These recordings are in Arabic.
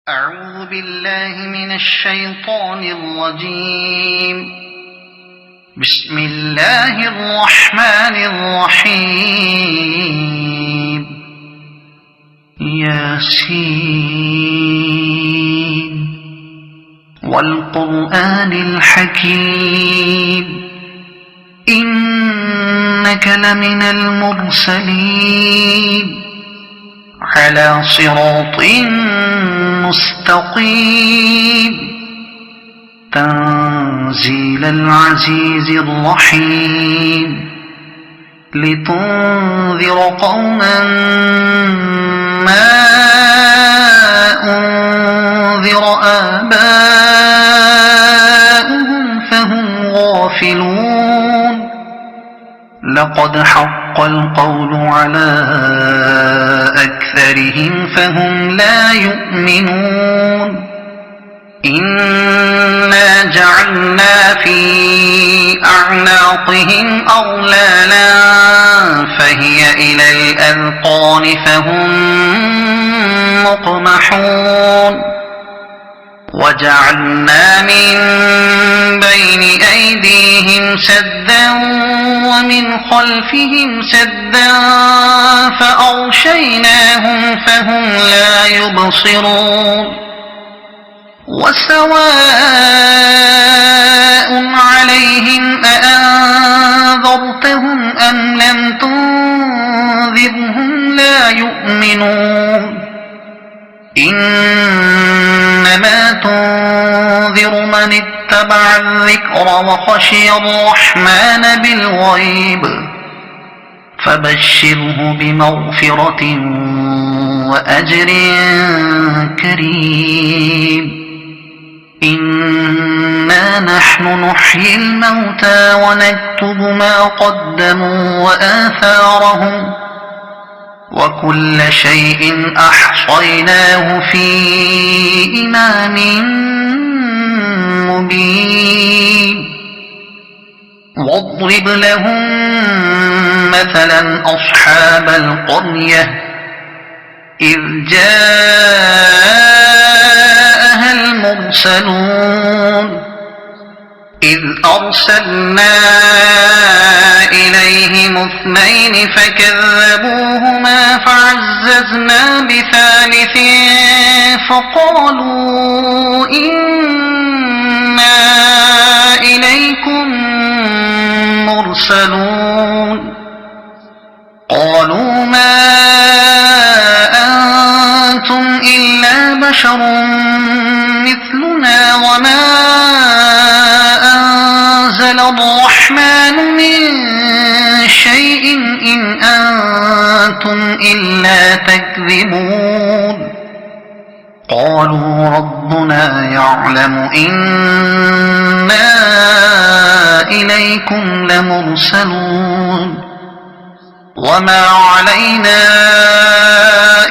أعوذ بالله من الشيطان الرجيم. بسم الله الرحمن الرحيم. ياسين والقرآن الحكيم إنك لمن المرسلين على صراط مستقيم تنزيل العزيز الرحيم لتنذر قوما ما أنذر آباؤهم فهم غافلون. لقد حق القول على أكثرهم فهم لا يؤمنون. إنا جعلنا في أعناقهم أغلالا فهي إلى الأذقان فهم مقمحون. وجعلنا من بين أيديهم سدا ومن خلفهم سدا فأغشيناهم فهم لا يبصرون. وسواء عليهم أأنذرتهم أم لم تنذرهم لا يؤمنون. إنما تنذر من اتبع الذكر وخشي الرحمن بالغيب فبشره بمغفرة وأجر كريم. إنا نحن نحيي الموتى ونكتب ما قدموا وآثارهم وكل شيء أحصيناه في إمام مبين. واضرب لهم مثلا أصحاب القرية إذ جاءها المرسلون إذ أرسلنا إليهم اثنين فكذبوهما فعززنا بثالث فقالوا إنا إليكم مرسلون. قالوا ما أنتم إلا بشر مثلنا وما أنزل الرحمن من شيء إن أنتم إلا تكذبون. قالوا ربنا يعلم إنا إليكم لمرسلون وما علينا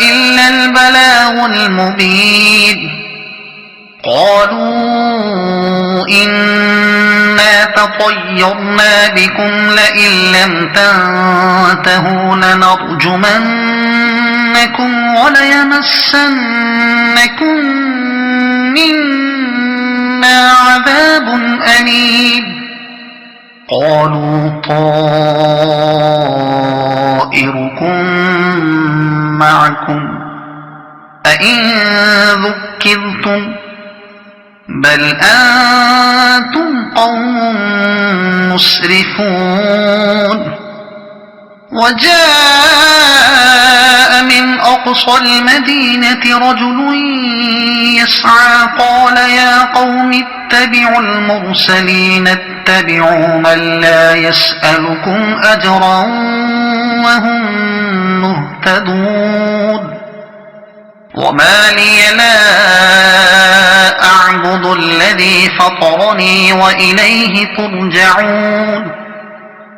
إلا البلاغ المبين. قالوا إنا تطيرنا بكم لئن لم تنتهوا لنرجمنكم وليمسنكم منا عذاب أليم. قالوا طائركم معكم أئن ذكرتم بل أنتم قوم مسرفون. وجاء من أقصى المدينة رجل يسعى قال يا قوم اتبعوا المرسلين اتبعوا من لا يسألكم أجرا وهم مهتدون. وما لي لا أعبد الذي فطرني وإليه ترجعون.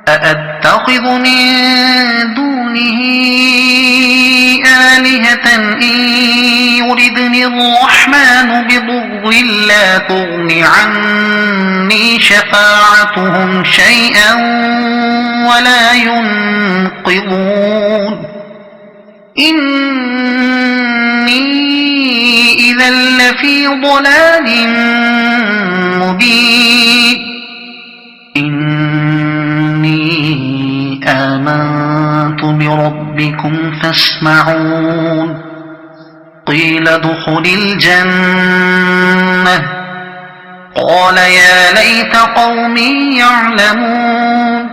أأتخذ من دونه آلهة إن يردني الرحمن بضر لا تغن عني شفاعتهم شيئا ولا ينقذون. إني إذا لفي ضلال مبين إني آمنت بربكم فاسمعون قيل ادخل الجنة قال يا ليت قومي يعلمون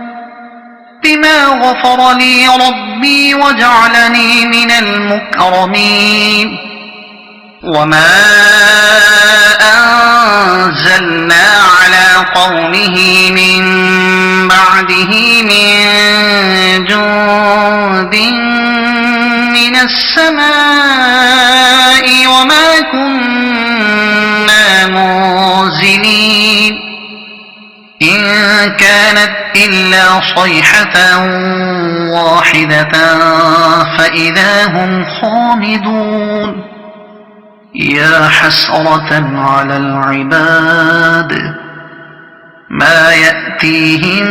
بما غفر لي ربي وجعلني من المكرمين وما أنزلنا على قومه من بعده من جند من السماء وما كنا منزلين إن كانت إلا صيحة واحدة فإذا هم خامدون يا حسرة على العباد ما يأتيهم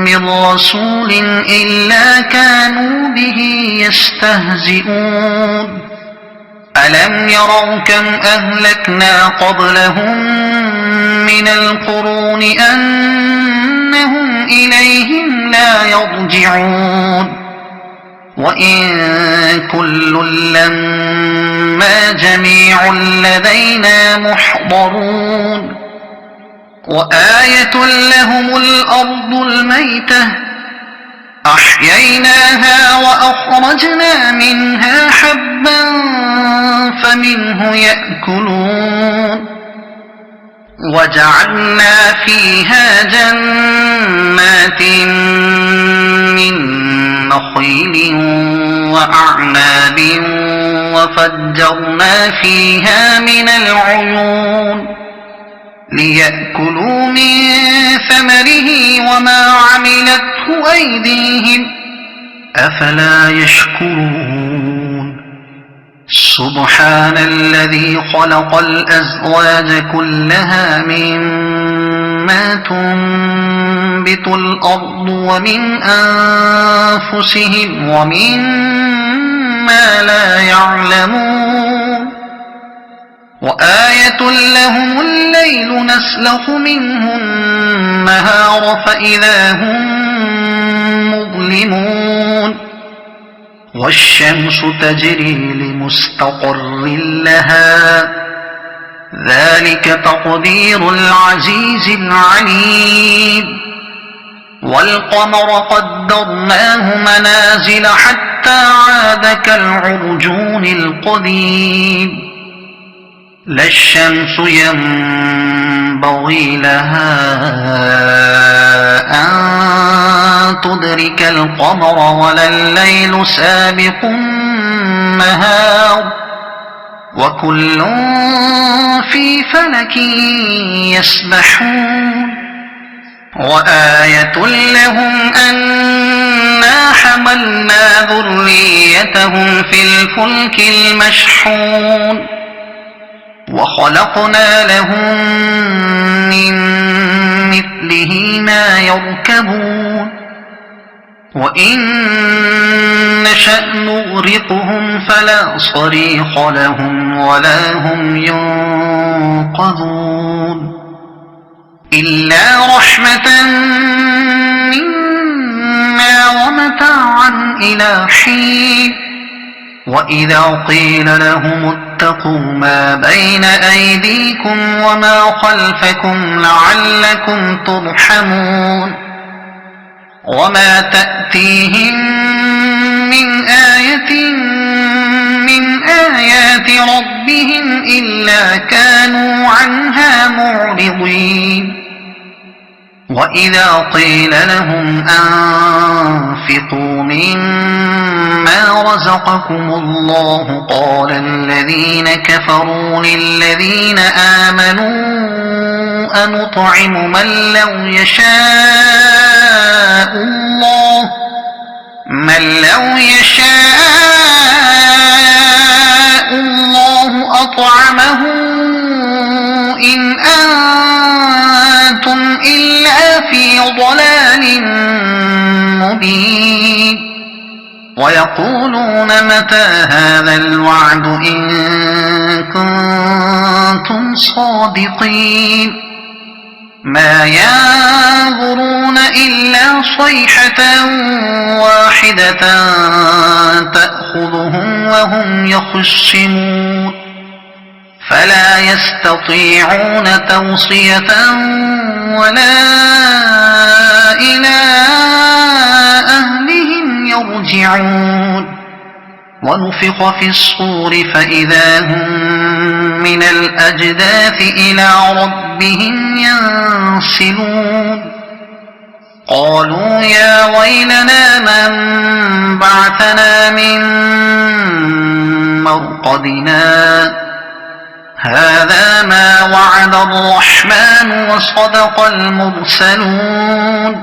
من رسول إلا كانوا به يستهزئون ألم يروا كم أهلكنا قبلهم من القرون أنهم إليهم لا يرجعون وإن كل لما جميع لدينا محضرون وآية لهم الأرض الميتة أحييناها وأخرجنا منها حبا فمنه يأكلون وجعلنا فيها جنات من نخيل وأعناب وفجرنا فيها من العيون ليأكلوا من ثمره وما عملته أيديهم أفلا يشكرون سبحان الذي خلق الأزواج كلها مما تنبت الأرض ومن أنفسهم ومما لا يعلمون وآية لهم الليل نسلخ منه النهار فإذا هم مظلمون والشمس تجري لمستقر لها ذلك تقدير العزيز العليم والقمر قدرناه منازل حتى عاد كالعرجون القديم لا الشمس ينبغي لها أن تدرك القمر ولا الليل سابق النهار وكل في فلك يسبحون وآية لهم أنا حملنا ذريتهم في الفلك المشحون وخلقنا لهم من مثله ما يركبون وإن نشأ نغرقهم فلا صريخ لهم ولا هم ينقذون إلا رحمة منا ومتاعا إلى حين وإذا قيل لهم اتقوا ما بين أيديكم وما خلفكم لعلكم ترحمون وما تأتيهم من آية من آيات ربهم إلا كانوا عنها معرضين وإذا قيل لهم أنفقوا مما رزقكم الله قال الذين كفروا للذين آمنوا أنطعم من لو يشاء الله أطعمه إن أنتم إلا في ضلال مبين ويقولون متى هذا الوعد إن كنتم صادقين ما ينظرون إلا صيحة واحدة تأخذهم وهم يخصمون فلا يستطيعون توصية ولا إلى أهلهم يرجعون ونفخ في الصور فإذا هم من الأجداث إلى ربهم ينسلون قالوا يا ويلنا من بعثنا من مرقدنا هذا ما وعد الرحمن وصدق المرسلون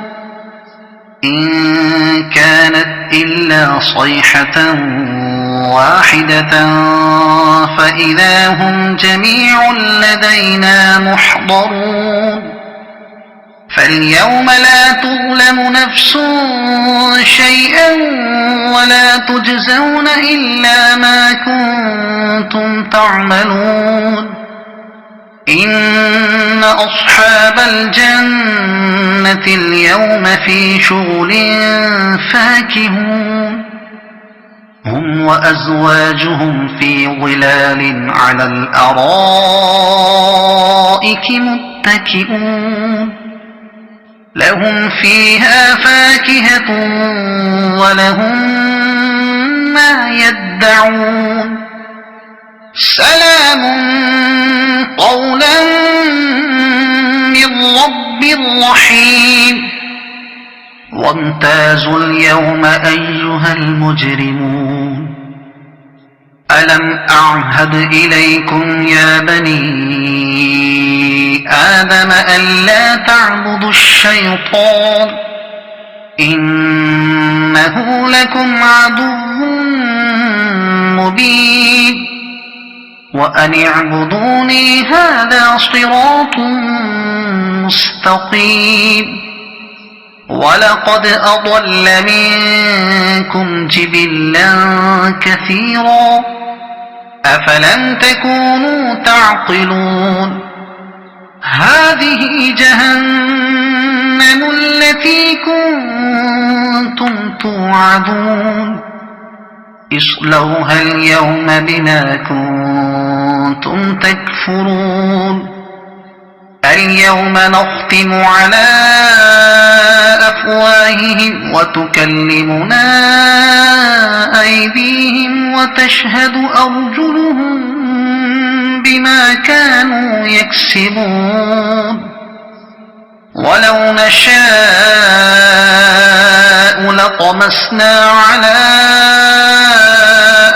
إن كانت إلا صيحة واحدة فإذا هم جميع لدينا محضرون فاليوم لا تظلم نفس شيئا ولا تجزون إلا ما كنتم تعملون إن أصحاب الجنة اليوم في شغل فاكهون هم وأزواجهم في ظلال على الأرائك متكئون لهم فيها فاكهة ولهم ما يدعون سلام قولا من رب رحيم وامتازوا اليوم أيها المجرمون ألم أعهد إليكم يا بني آدم ألا تعبدوا الشيطان إنه لكم عدو مبين وأن اعبدوني هذا صراط مستقيم ولقد أضل منكم جبلا كثيرا أفلم تكونوا تعقلون هذه جهنم التي كنتم توعدون اصلوها اليوم بما كنتم تكفرون اليوم نختم على أفواههم وتكلمنا أيديهم وتشهد أرجلهم بما كانوا يكسبون ولو نشاء لطمسنا على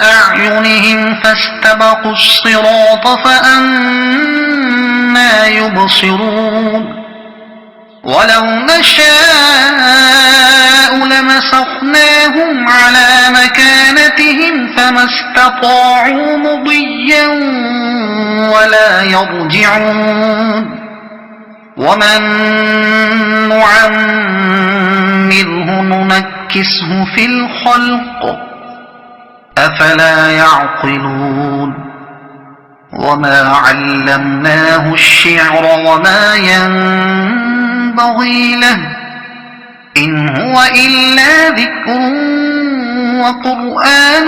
أعينهم فاستبقوا الصراط فأنى يبصرون ولو نشاء لمسخناهم على مكانتهم فما استطاعوا مضيا ولا يرجعون ومن نعمره ننكسه في الخلق أفلا يعقلون وما علمناه الشعر وما ينبغي له إن هو إلا ذكر وقرآن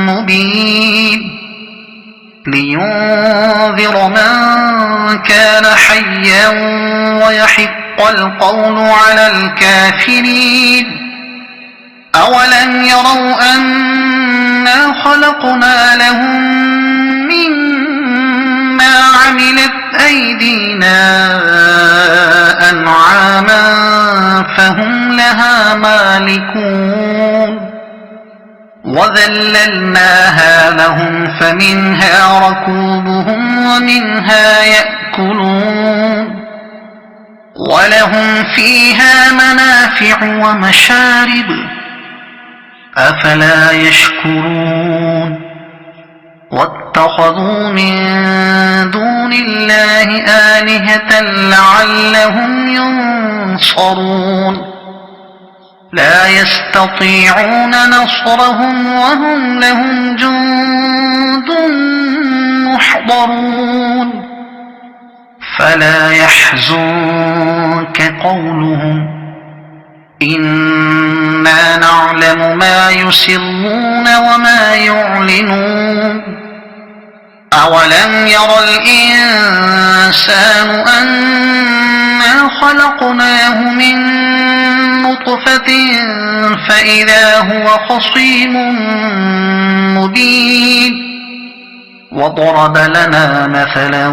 مبين لينذر من كان حيا ويحق القول على الكافرين أولم يروا أنا خلقنا لهم مما عملت أيدينا أنعاما فهم لها مالكون وذللناها لهم فمنها ركوبهم ومنها يأكلون ولهم فيها منافع ومشارب أفلا يشكرون واتخذوا من دون الله آلهة لعلهم ينصرون لا يستطيعون نصرهم وهم لهم جند محضرون فلا يحزنك قولهم إنا نعلم ما يسرون وما يعلنون أولم ير الإنسان أنا خلقناه من نطفة فإذا هو خصيم مبين وضرب لنا مثلا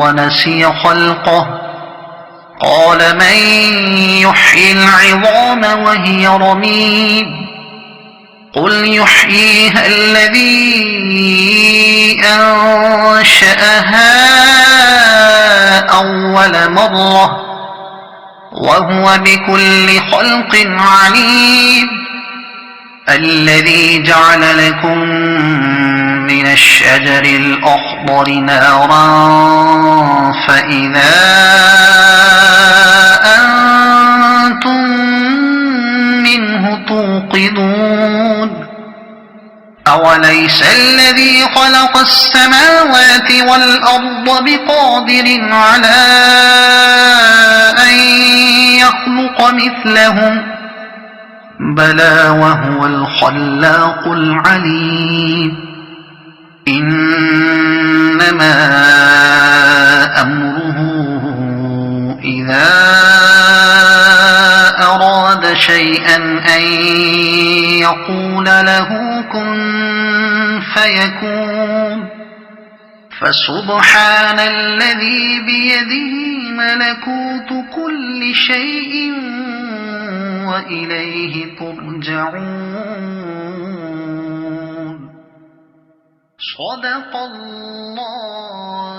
ونسي خلقه قال من يحيي العظام وهي رميم قل يحييها الذي أنشأها أول مرة وهو بكل خلق عليم الذي جعل لكم من الشجر الأخضر نارا فإذا أنتم منه توقدون أوليس الذي خلق السماوات والأرض بقادر على أن يخلق مثلهم بلى وهو الخلاق العليم إنما أمره إذا أراد شيئا أن يقول له كن فيكون فسبحان الذي بيده ملكوت كل شيء وإليه ترجعون صدق الله